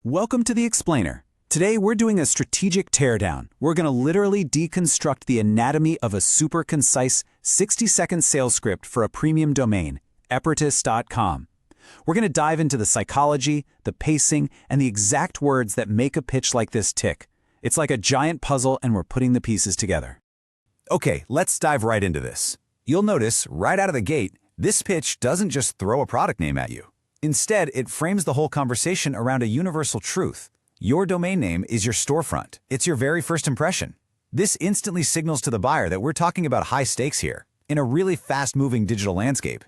Welcome to The Explainer. Today we're doing a strategic teardown. We're going to literally deconstruct the anatomy of a super concise 60-second sales script for a premium domain, Epertis.com. We're going to dive into the psychology, the pacing, and the exact words that make a pitch like this tick. It's like a giant puzzle and we're putting the pieces together. Okay, let's dive right into this. You'll notice, right out of the gate, this pitch doesn't just throw a product name at you. Instead, it frames the whole conversation around a universal truth. Your domain name is your storefront. It's your very first impression. This instantly signals to the buyer that we're talking about high stakes here, in a really fast-moving digital landscape.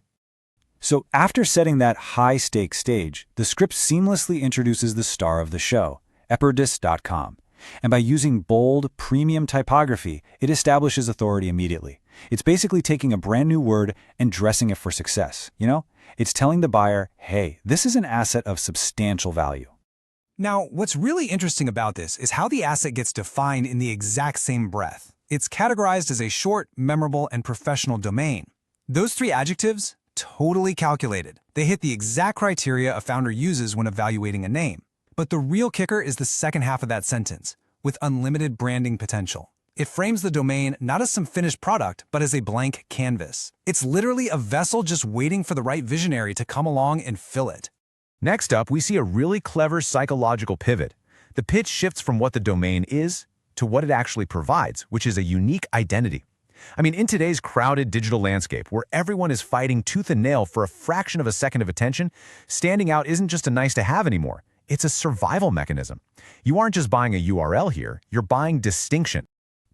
So after setting that high-stakes stage, the script seamlessly introduces the star of the show, Epertis.com. And by using bold, premium typography, it establishes authority immediately. It's basically taking a brand new word and dressing it for success, It's telling the buyer, hey, this is an asset of substantial value. Now, what's really interesting about this is how the asset gets defined in the exact same breath. It's categorized as a short, memorable, and professional domain. Those three adjectives, totally calculated. They hit the exact criteria a founder uses when evaluating a name. But the real kicker is the second half of that sentence, with unlimited branding potential. It frames the domain not as some finished product, but as a blank canvas. It's literally a vessel just waiting for the right visionary to come along and fill it. Next up, we see a really clever psychological pivot. The pitch shifts from what the domain is to what it actually provides, which is a unique identity. In today's crowded digital landscape, where everyone is fighting tooth and nail for a fraction of a second of attention, standing out isn't just a nice-to-have anymore. It's a survival mechanism. You aren't just buying a URL here, you're buying distinction.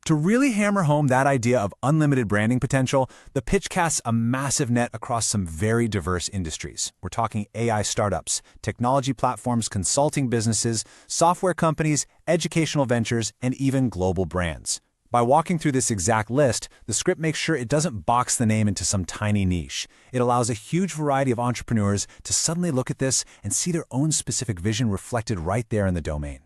To really hammer home that idea of unlimited branding potential, the pitch casts a massive net across some very diverse industries. We're talking AI startups, technology platforms, consulting businesses, software companies, educational ventures, and even global brands. By walking through this exact list, the script makes sure it doesn't box the name into some tiny niche. It allows a huge variety of entrepreneurs to suddenly look at this and see their own specific vision reflected right there in the domain.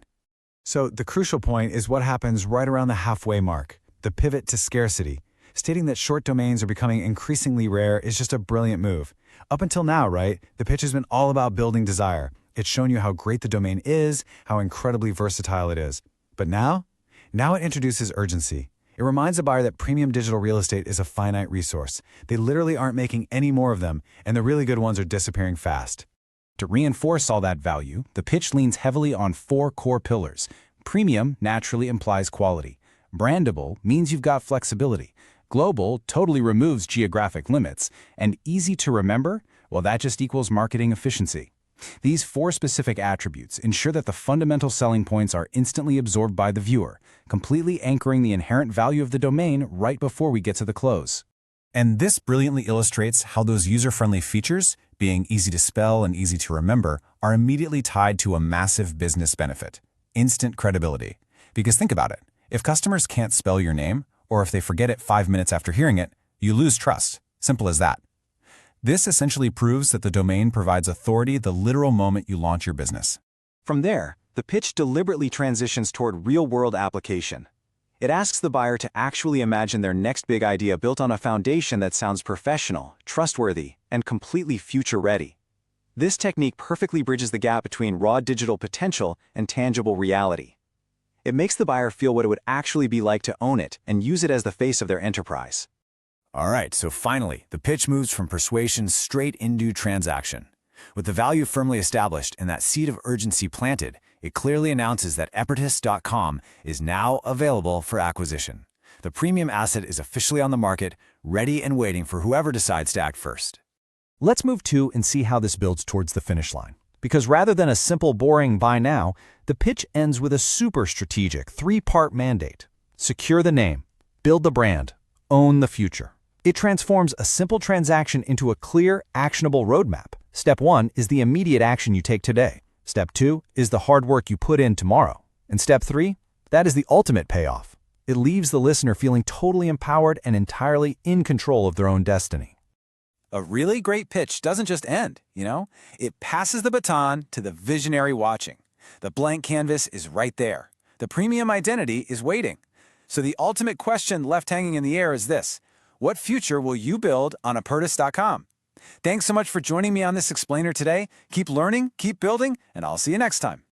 So the crucial point is what happens right around the halfway mark, the pivot to scarcity. Stating that short domains are becoming increasingly rare is just a brilliant move. Up until now, right, the pitch has been all about building desire. It's shown you how great the domain is, how incredibly versatile it is. But now it introduces urgency. It reminds the buyer that premium digital real estate is a finite resource. They literally aren't making any more of them, and the really good ones are disappearing fast. To reinforce all that value, the pitch leans heavily on 4 core pillars. Premium naturally implies quality. Brandable means you've got flexibility. Global totally removes geographic limits. And easy to remember, well, that just equals marketing efficiency. These 4 specific attributes ensure that the fundamental selling points are instantly absorbed by the viewer, completely anchoring the inherent value of the domain right before we get to the close. And this brilliantly illustrates how those user-friendly features, being easy to spell and easy to remember, are immediately tied to a massive business benefit: instant credibility. Because think about it, if customers can't spell your name, or if they forget it 5 minutes after hearing it, you lose trust. Simple as that. This essentially proves that the domain provides authority the literal moment you launch your business. From there, the pitch deliberately transitions toward real-world application. It asks the buyer to actually imagine their next big idea built on a foundation that sounds professional, trustworthy, and completely future-ready. This technique perfectly bridges the gap between raw digital potential and tangible reality. It makes the buyer feel what it would actually be like to own it and use it as the face of their enterprise. All right, so finally, the pitch moves from persuasion straight into transaction. With the value firmly established and that seed of urgency planted, it clearly announces that Epertis.com is now available for acquisition. The premium asset is officially on the market, ready and waiting for whoever decides to act first. Let's move to and see how this builds towards the finish line. Because rather than a simple, boring buy now, the pitch ends with a super strategic 3-part mandate. Secure the name, build the brand, own the future. It transforms a simple transaction into a clear, actionable roadmap. Step 1 is the immediate action you take today. Step 2 is the hard work you put in tomorrow. And step 3, that is the ultimate payoff. It leaves the listener feeling totally empowered and entirely in control of their own destiny. A really great pitch doesn't just end, It passes the baton to the visionary watching. The blank canvas is right there. The premium identity is waiting. So the ultimate question left hanging in the air is this: what future will you build on Epertis.com? Thanks so much for joining me on this explainer today. Keep learning, keep building, and I'll see you next time.